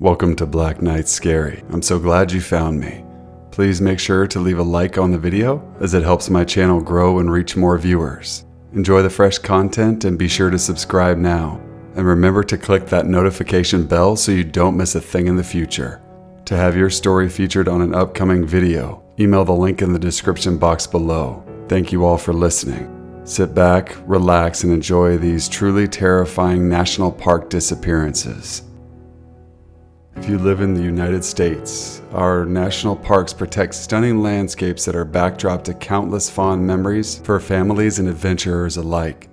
Welcome to Black Night Scary. I'm so glad you found me. Please make sure to leave a like on the video as it helps my channel grow and reach more viewers. Enjoy the fresh content and be sure to subscribe now. And remember to click that notification bell so you don't miss a thing in the future. To have your story featured on an upcoming video, email the link in the description box below. Thank you all for listening. Sit back, relax, and enjoy these truly terrifying national park disappearances. If you live in the United States, our national parks protect stunning landscapes that are backdrop to countless fond memories for families and adventurers alike.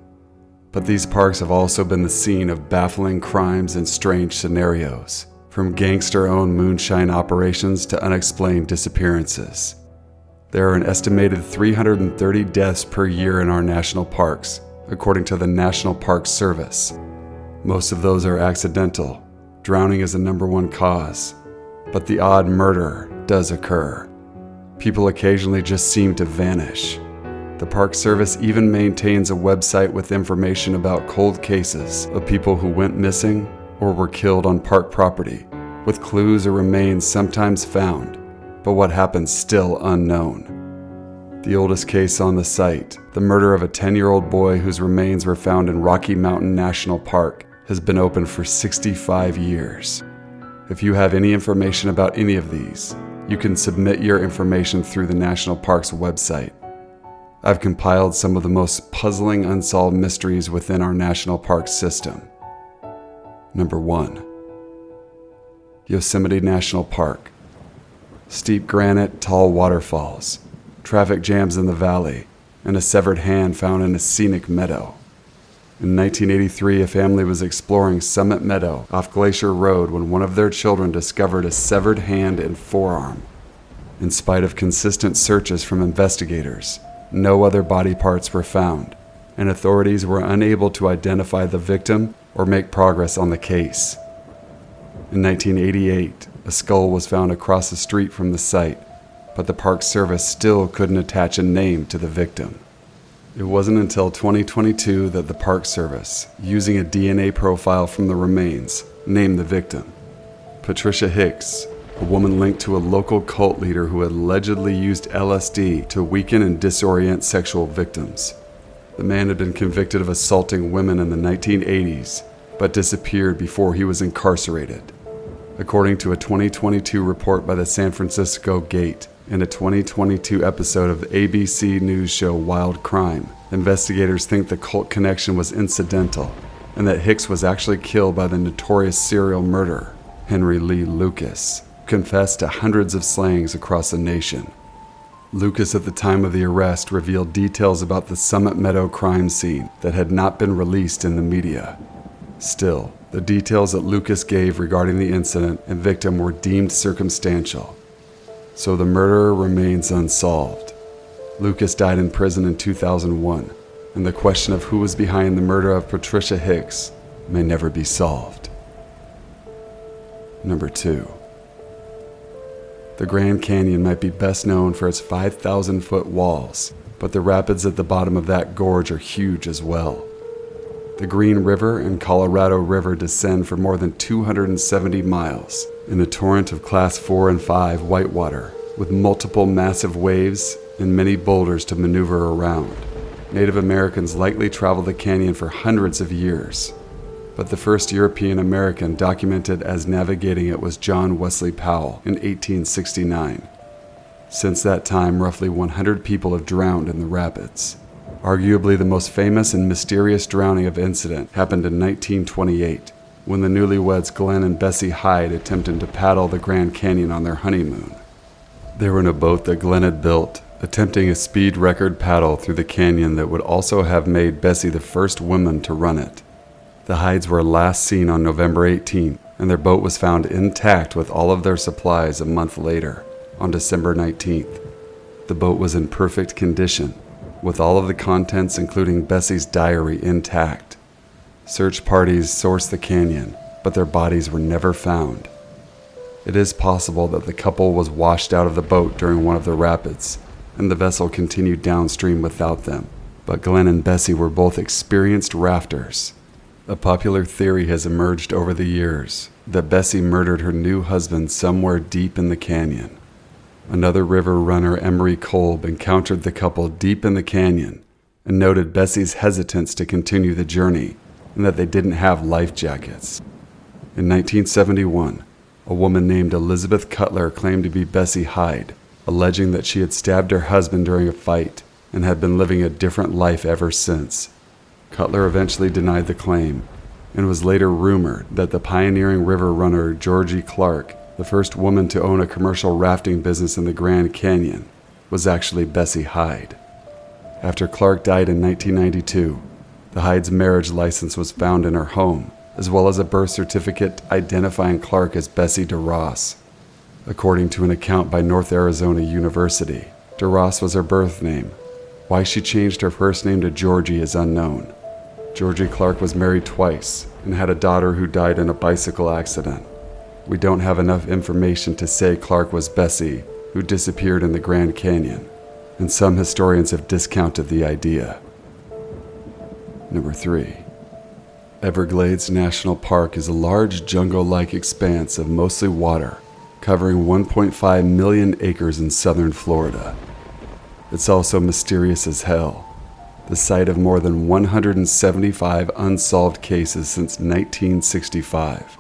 But these parks have also been the scene of baffling crimes and strange scenarios, from gangster-owned moonshine operations to unexplained disappearances. There are an estimated 330 deaths per year in our national parks, according to the National Park Service. Most of those are accidental. Drowning is the #1 cause, but the odd murder does occur. People occasionally just seem to vanish. The Park Service even maintains a website with information about cold cases of people who went missing or were killed on park property, with clues or remains sometimes found, but what happened still unknown. The oldest case on the site, the murder of a 10-year-old boy whose remains were found in Rocky Mountain National Park, has been open for 65 years. If you have any information about any of these, you can submit your information through the National Parks website. I've compiled some of the most puzzling unsolved mysteries within our national park system. Number 1. Yosemite National Park. Steep granite, tall waterfalls, traffic jams in the valley, and a severed hand found in a scenic meadow. In 1983, a family was exploring Summit Meadow off Glacier Road when one of their children discovered a severed hand and forearm. In spite of consistent searches from investigators, no other body parts were found, and authorities were unable to identify the victim or make progress on the case. In 1988, a skull was found across the street from the site, but the Park Service still couldn't attach a name to the victim. It wasn't until 2022 that the Park Service, using a DNA profile from the remains, named the victim. Patricia Hicks, a woman linked to a local cult leader who had allegedly used LSD to weaken and disorient sexual victims. The man had been convicted of assaulting women in the 1980s, but disappeared before he was incarcerated. According to a 2022 report by the San Francisco Gate, in a 2022 episode of the ABC News show Wild Crime, investigators think the cult connection was incidental and that Hicks was actually killed by the notorious serial murderer, Henry Lee Lucas, who confessed to hundreds of slayings across the nation. Lucas, at the time of the arrest, revealed details about the Summit Meadow crime scene that had not been released in the media. Still, the details that Lucas gave regarding the incident and victim were deemed circumstantial. So the murderer remains unsolved. Lucas died in prison in 2001, and the question of who was behind the murder of Patricia Hicks may never be solved. Number 2. The Grand Canyon might be best known for its 5,000-foot walls, but the rapids at the bottom of that gorge are huge as well. The Green River and Colorado River descend for more than 270 miles in a torrent of Class 4 and 5 whitewater, with multiple massive waves and many boulders to maneuver around. Native Americans likely traveled the canyon for hundreds of years, but the first European American documented as navigating it was John Wesley Powell in 1869. Since that time, roughly 100 people have drowned in the rapids. Arguably the most famous and mysterious drowning of incident happened in 1928, when the newlyweds Glenn and Bessie Hyde attempted to paddle the Grand Canyon on their honeymoon. They were in a boat that Glenn had built, attempting a speed record paddle through the canyon that would also have made Bessie the first woman to run it. The Hydes were last seen on November 18th, and their boat was found intact with all of their supplies a month later, on December 19th. The boat was in perfect condition, with all of the contents including Bessie's diary intact. Search parties sourced the canyon, but their bodies were never found. It is possible that the couple was washed out of the boat during one of the rapids, and the vessel continued downstream without them, but Glenn and Bessie were both experienced rafters. A popular theory has emerged over the years that Bessie murdered her new husband somewhere deep in the canyon. Another river runner, 𝐼𝐸 encountered the couple deep in the canyon and noted Bessie's hesitance to continue the journey and that they didn't have life jackets. In 1971, a woman named Elizabeth Cutler claimed to be Bessie Hyde, alleging that she had stabbed her husband during a fight and had been living a different life ever since. Cutler eventually denied the claim, and was later rumored that the pioneering river runner Georgie Clark, the first woman to own a commercial rafting business in the Grand Canyon, was actually Bessie Hyde. After Clark died in 1992, the Hyde's marriage license was found in her home, as well as a birth certificate identifying Clark as Bessie DeRoss. According to an account by North Arizona University, DeRoss was her birth name. Why she changed her first name to Georgie is unknown. Georgie Clark was married twice and had a daughter who died in a bicycle accident. We don't have enough information to say Clark was Bessie, who disappeared in the Grand Canyon, and some historians have discounted the idea. Number 3. Everglades National Park is a large jungle-like expanse of mostly water, covering 1.5 million acres in southern Florida. It's also mysterious as hell, the site of more than 175 unsolved cases since 1965.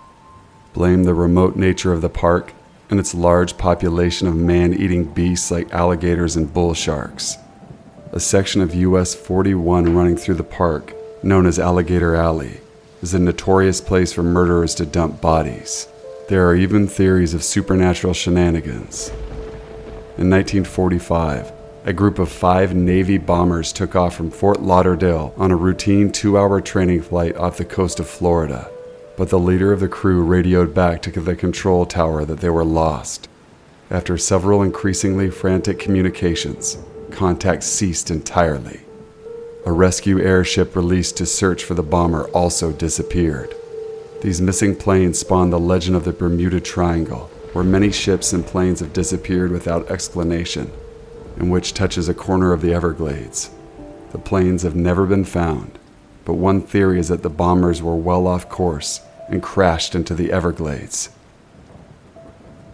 Blame the remote nature of the park and its large population of man-eating beasts like alligators and bull sharks. A section of US 41 running through the park, known as Alligator Alley, is a notorious place for murderers to dump bodies. There are even theories of supernatural shenanigans. In 1945, a group of 5 Navy bombers took off from Fort Lauderdale on a routine 2-hour training flight off the coast of Florida, but the leader of the crew radioed back to the control tower that they were lost. After several increasingly frantic communications, contact ceased entirely. A rescue airship released to search for the bomber also disappeared. These missing planes spawned the legend of the Bermuda Triangle, where many ships and planes have disappeared without explanation, and which touches a corner of the Everglades. The planes have never been found, but one theory is that the bombers were well off course and crashed into the Everglades.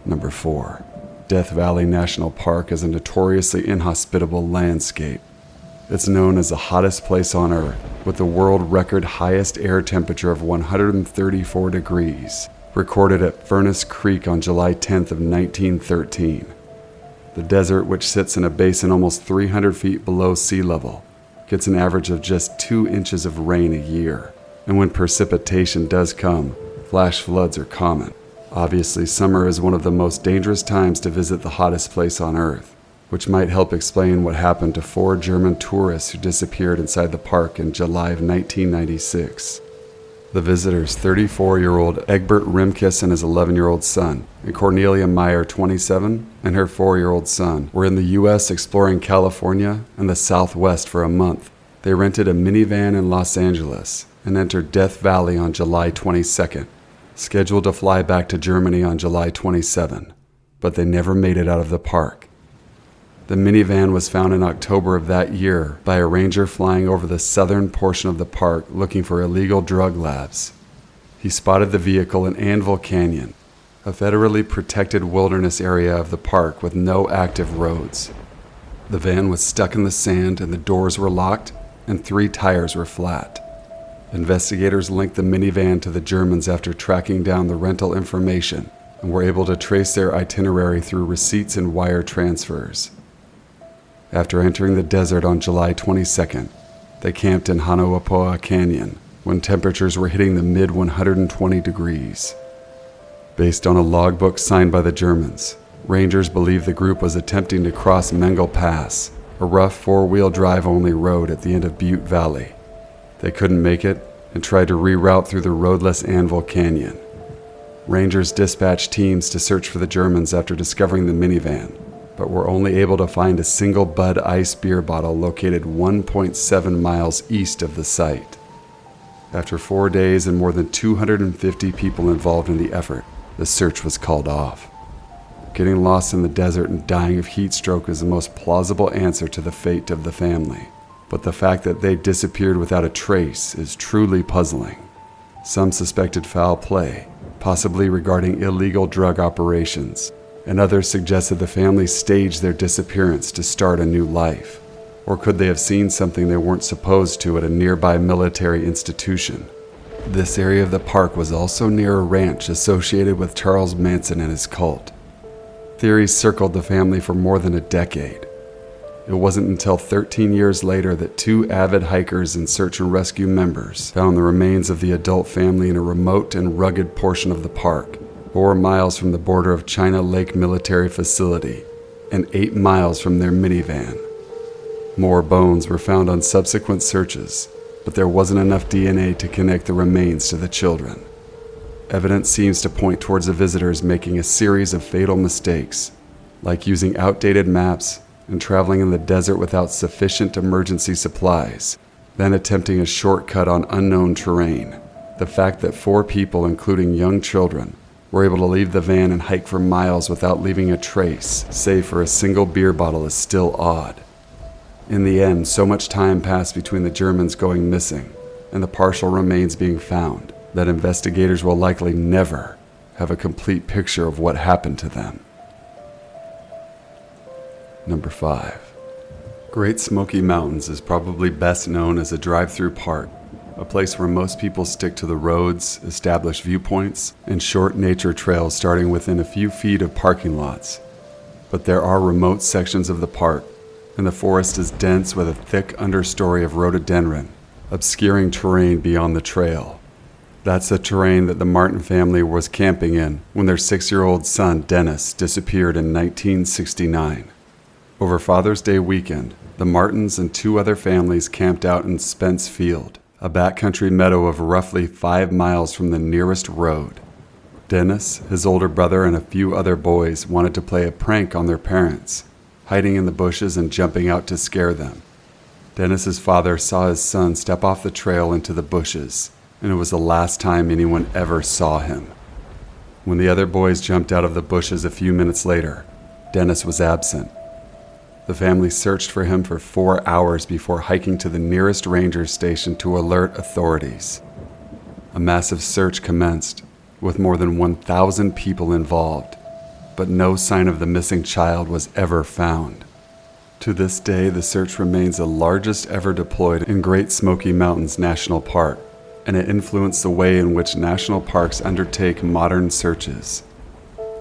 Number 4. Death Valley National Park is a notoriously inhospitable landscape. It's known as the hottest place on Earth, with the world record highest air temperature of 134 degrees, recorded at Furnace Creek on July 10th of 1913. The desert, which sits in a basin almost 300 feet below sea level, gets an average of just 2 inches of rain a year, and when precipitation does come, flash floods are common. Obviously, summer is one of the most dangerous times to visit the hottest place on Earth, which might help explain what happened to 4 German tourists who disappeared inside the park in July of 1996. The visitors, 34-year-old Egbert Rimkus and his 11-year-old son, and Cornelia Meyer, 27, and her 4-year-old son, were in the U.S. exploring California and the Southwest for a month. They rented a minivan in Los Angeles and entered Death Valley on July 22nd, scheduled to fly back to Germany on July 27, but they never made it out of the park. The minivan was found in October of that year by a ranger flying over the southern portion of the park looking for illegal drug labs. He spotted the vehicle in Anvil Canyon, a federally protected wilderness area of the park with no active roads. The van was stuck in the sand and the doors were locked and 3 tires were flat. Investigators linked the minivan to the Germans after tracking down the rental information and were able to trace their itinerary through receipts and wire transfers. After entering the desert on July 22nd, they camped in Hanawapoa Canyon when temperatures were hitting the mid-120 degrees. Based on a logbook signed by the Germans, rangers believe the group was attempting to cross Mengel Pass, a rough 4-wheel drive-only road at the end of Butte Valley. They couldn't make it and tried to reroute through the roadless Anvil Canyon. Rangers dispatched teams to search for the Germans after discovering the minivan, but were only able to find a single Bud Ice beer bottle located 1.7 miles east of the site. After 4 days and more than 250 people involved in the effort, the search was called off. Getting lost in the desert and dying of heat stroke is the most plausible answer to the fate of the family, but the fact that they disappeared without a trace is truly puzzling. Some suspected foul play, possibly regarding illegal drug operations, and others suggested the family staged their disappearance to start a new life. Or could they have seen something they weren't supposed to at a nearby military institution? This area of the park was also near a ranch associated with Charles Manson and his cult. Theories circled the family for more than a decade. It wasn't until 13 years later that two avid hikers and search and rescue members found the remains of the adult family in a remote and rugged portion of the park, 4 miles from the border of China Lake Military Facility and 8 miles from their minivan. More bones were found on subsequent searches, but there wasn't enough DNA to connect the remains to the children. Evidence seems to point towards the visitors making a series of fatal mistakes, like using outdated maps and traveling in the desert without sufficient emergency supplies, then attempting a shortcut on unknown terrain. The fact that 4 people, including young children, were able to leave the van and hike for miles without leaving a trace, save for a single beer bottle, is still odd. In the end, so much time passed between the Germans going missing and the partial remains being found that investigators will likely never have a complete picture of what happened to them. Number 5. Great Smoky Mountains is probably best known as a drive-through park, a place where most people stick to the roads, established viewpoints, and short nature trails starting within a few feet of parking lots. But there are remote sections of the park, and the forest is dense with a thick understory of rhododendron, obscuring terrain beyond the trail. That's the terrain that the Martin family was camping in when their 6-year-old son, Dennis, disappeared in 1969. Over Father's Day weekend, the Martins and 2 other families camped out in Spence Field, a backcountry meadow of roughly 5 miles from the nearest road. Dennis, his older brother, and a few other boys wanted to play a prank on their parents, hiding in the bushes and jumping out to scare them. Dennis's father saw his son step off the trail into the bushes, and it was the last time anyone ever saw him. When the other boys jumped out of the bushes a few minutes later, Dennis was absent. The family searched for him for 4 hours before hiking to the nearest ranger station to alert authorities. A massive search commenced, with more than 1,000 people involved, but no sign of the missing child was ever found. To this day, the search remains the largest ever deployed in Great Smoky Mountains National Park, and it influenced the way in which national parks undertake modern searches.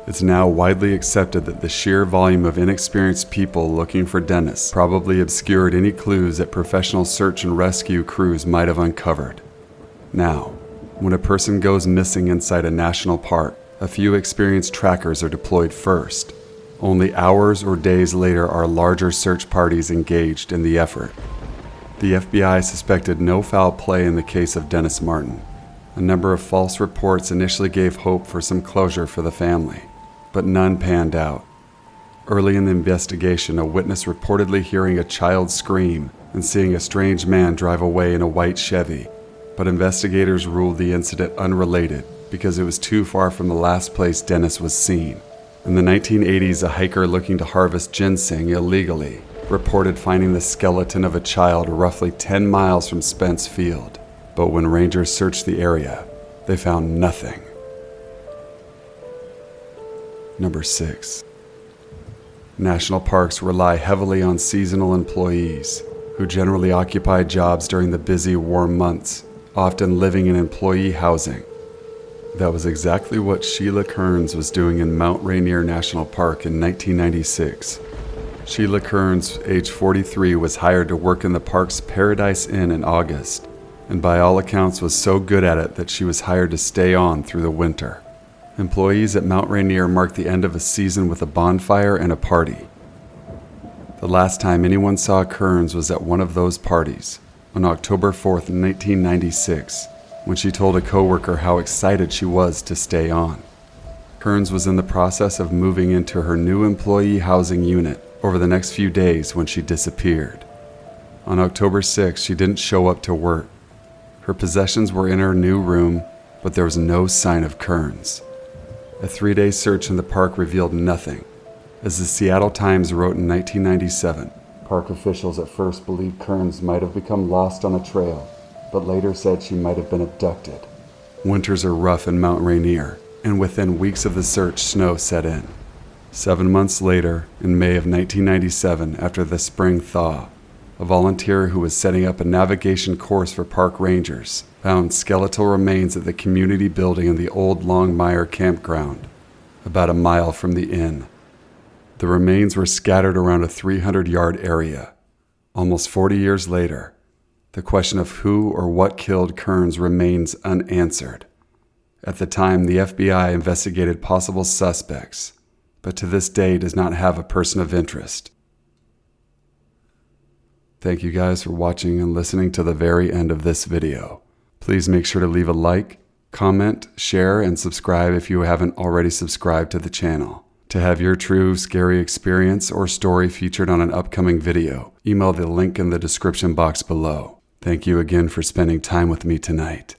It's now widely accepted that the sheer volume of inexperienced people looking for Dennis probably obscured any clues that professional search and rescue crews might have uncovered. Now, when a person goes missing inside a national park, a few experienced trackers are deployed first. Only hours or days later are larger search parties engaged in the effort. The FBI suspected no foul play in the case of Dennis Martin. A number of false reports initially gave hope for some closure for the family, but none panned out. Early in the investigation, a witness reportedly hearing a child scream and seeing a strange man drive away in a white Chevy, but investigators ruled the incident unrelated because it was too far from the last place Dennis was seen. In the 1980s, a hiker looking to harvest ginseng illegally reported finding the skeleton of a child roughly 10 miles from Spence Field, but when rangers searched the area, they found nothing. Number 6. National parks rely heavily on seasonal employees, who generally occupy jobs during the busy warm months, often living in employee housing. That was exactly what Sheila Kearns was doing in Mount Rainier National Park in 1996. Sheila Kearns, age 43, was hired to work in the park's Paradise Inn in August, and by all accounts was so good at it that she was hired to stay on through the winter. Employees at Mount Rainier marked the end of a season with a bonfire and a party. The last time anyone saw Kearns was at one of those parties, on October 4th, 1996, when she told a coworker how excited she was to stay on. Kearns was in the process of moving into her new employee housing unit over the next few days when she disappeared. On October 6th, she didn't show up to work. Her possessions were in her new room, but there was no sign of Kearns. A 3-day search in the park revealed nothing. As the Seattle Times wrote in 1997, park officials at first believed Kearns might have become lost on a trail, but later said she might have been abducted. Winters are rough in Mount Rainier, and within weeks of the search, snow set in. 7 months later, in May of 1997, after the spring thaw, a volunteer who was setting up a navigation course for park rangers found skeletal remains at the community building in the old Longmire campground, about a mile from the inn. The remains were scattered around a 300-yard area. Almost 40 years later, the question of who or what killed Kearns remains unanswered. At the time, the FBI investigated possible suspects, but to this day does not have a person of interest. Thank you guys for watching and listening to the very end of this video. Please make sure to leave a like, comment, share, and subscribe if you haven't already subscribed to the channel. To have your true scary experience or story featured on an upcoming video, email the link in the description box below. Thank you again for spending time with me tonight.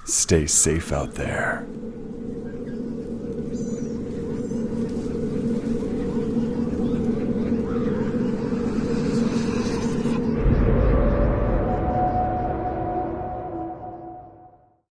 Stay safe out there.